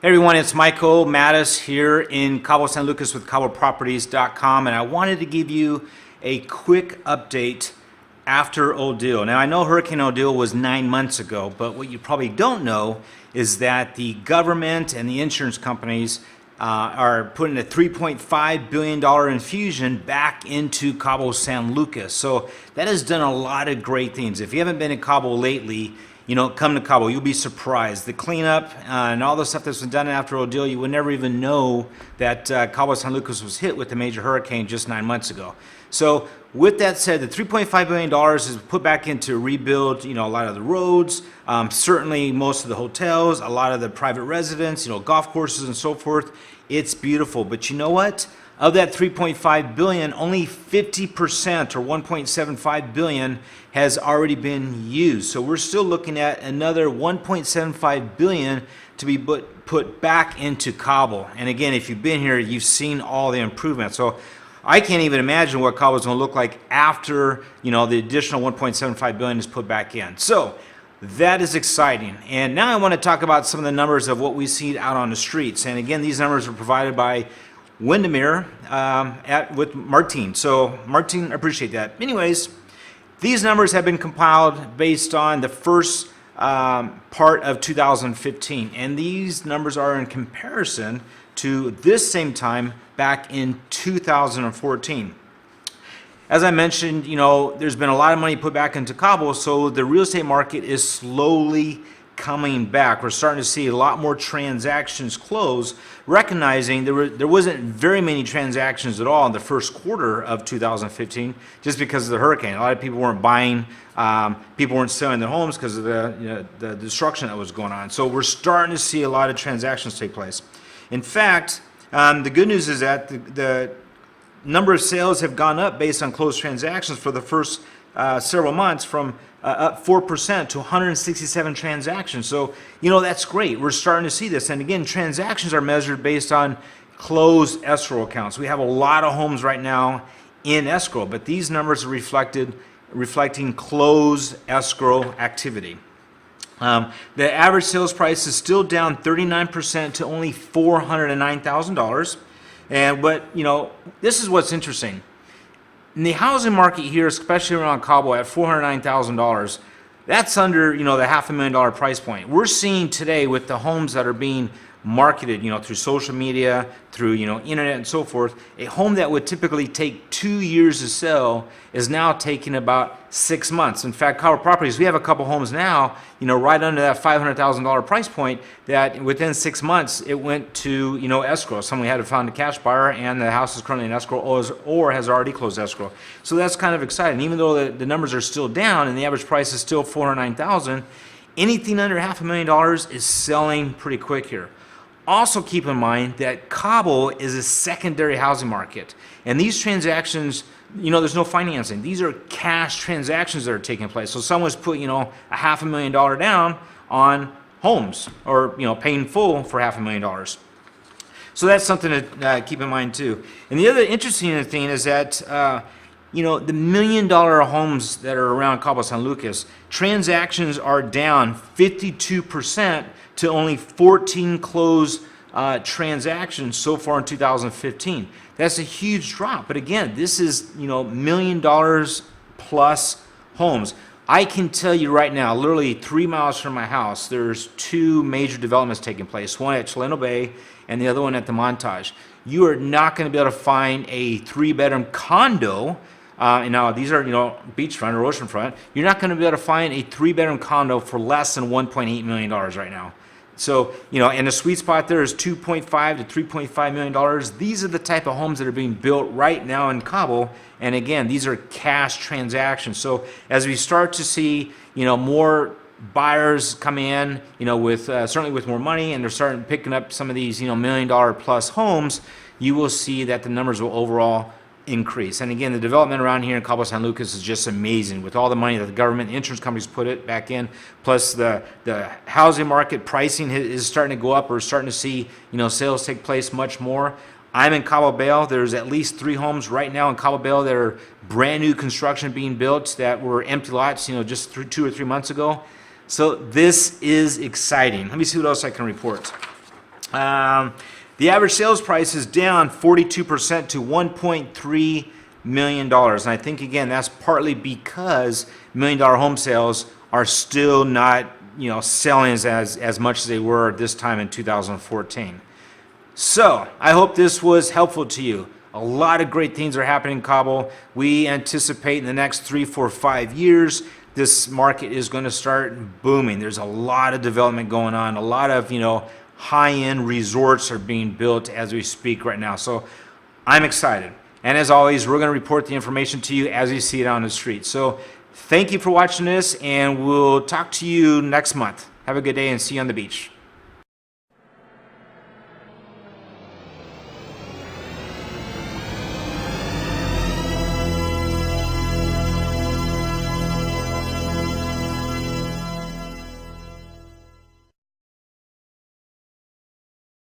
Hey everyone, it's Michael Mattis here in Cabo San Lucas with CaboProperties.com, and I wanted to give you a quick update after Odile. Now I know Hurricane Odile was 9 months ago, but what you probably don't know is that the government and the insurance companies are putting a $3.5 billion infusion back into Cabo San Lucas. So that has done a lot of great things. If you haven't been in Cabo lately, come to Cabo. You'll be surprised. The cleanup and all the stuff that's been done after Odile, you would never even know that Cabo San Lucas was hit with a major hurricane just 9 months ago. So with that said, the $3.5 billion is put back into rebuild, a lot of the roads, certainly most of the hotels, a lot of the private residents, golf courses and so forth. It's beautiful. But you know what? Of that $3.5 billion, only 50% or $1.75 billion has already been used. So we're still looking at another $1.75 billion to be put back into Cabo. And again, if you've been here, you've seen all the improvements. So I can't even imagine what Cabo is going to look like after the additional $1.75 billion is put back in. So that is exciting. And now I want to talk about some of the numbers of what we see out on the streets. And again, these numbers are provided by Windermere with Martin. So Martin, I appreciate that. Anyways, these numbers have been compiled based on the first part of 2015, and these numbers are in comparison to this same time back in 2014. As I mentioned, there's been a lot of money put back into Cabo, so the real estate market is slowly coming back. We're starting to see a lot more transactions close, recognizing there wasn't very many transactions at all in the first quarter of 2015 just because of the hurricane. A lot of people weren't buying, people weren't selling their homes because of the destruction that was going on. So we're starting to see a lot of transactions take place. In fact, the good news is that the number of sales have gone up based on closed transactions for the first several months from up 4% to 167 transactions. So, that's great. We're starting to see this. And again, transactions are measured based on closed escrow accounts. We have a lot of homes right now in escrow, but these numbers are reflecting closed escrow activity. The average sales price is still down 39% to only $409,000. But this is what's interesting. In the housing market here, especially around Cabo at $409,000, that's under the $500,000 price point. We're seeing today with the homes that are being marketed, through social media, through internet and so forth, a home that would typically take 2 years to sell is now taking about 6 months. In fact, Cabo Properties, we have a couple homes now, right under that $500,000 price point that within 6 months it went to escrow. Someone had to find a cash buyer, and the house is currently in escrow or has already closed escrow. So that's kind of exciting. Even though the numbers are still down and the average price is still $409,000, anything under $500,000 is selling pretty quick here. Also keep in mind that Cabo is a secondary housing market, and these transactions, there's no financing. These are cash transactions that are taking place. So someone's put, a $500,000 down on homes, or paying full for $500,000. So that's something to keep in mind too. And the other interesting thing is that the $1 million homes that are around Cabo San Lucas, transactions are down 52% to only 14 closed transactions so far in 2015. That's a huge drop. But again, this is $1 million plus homes. I can tell you right now, literally 3 miles from my house, there's 2 major developments taking place. One at Chileno Bay and the other one at the Montage. You are not going to be able to find a 3-bedroom condo. And now these are, beachfront or oceanfront. You're not going to be able to find a 3-bedroom condo for less than $1.8 million right now. So, and the sweet spot there is $2.5 to $3.5 million. These are the type of homes that are being built right now in Cabo. And again, these are cash transactions. So as we start to see, more buyers come in, with certainly with more money, and they're starting picking up some of these, $1 million plus homes, you will see that the numbers will overall increase. And again, the development around here in Cabo San Lucas is just amazing with all the money that the government, the insurance companies put it back in, plus the housing market pricing is starting to go up. We're starting to see sales take place much more. I'm in Cabo Bay. There's at least 3 homes right now in Cabo Bay that are brand new construction being built that were empty lots just 2 or 3 months ago. So this is exciting. Let me see what else I can report. The average sales price is down 42% to $1.3 million. And I think, again, that's partly because $1 million home sales are still not, selling as much as they were this time in 2014. So I hope this was helpful to you. A lot of great things are happening in Cabo. We anticipate in the next 3, 4, 5 years, this market is going to start booming. There's a lot of development going on. A lot of, high-end resorts are being built as we speak right now. So I'm excited. And as always, we're going to report the information to you as we see it on the street. So thank you for watching this, and we'll talk to you next month. Have a good day and see you on the beach.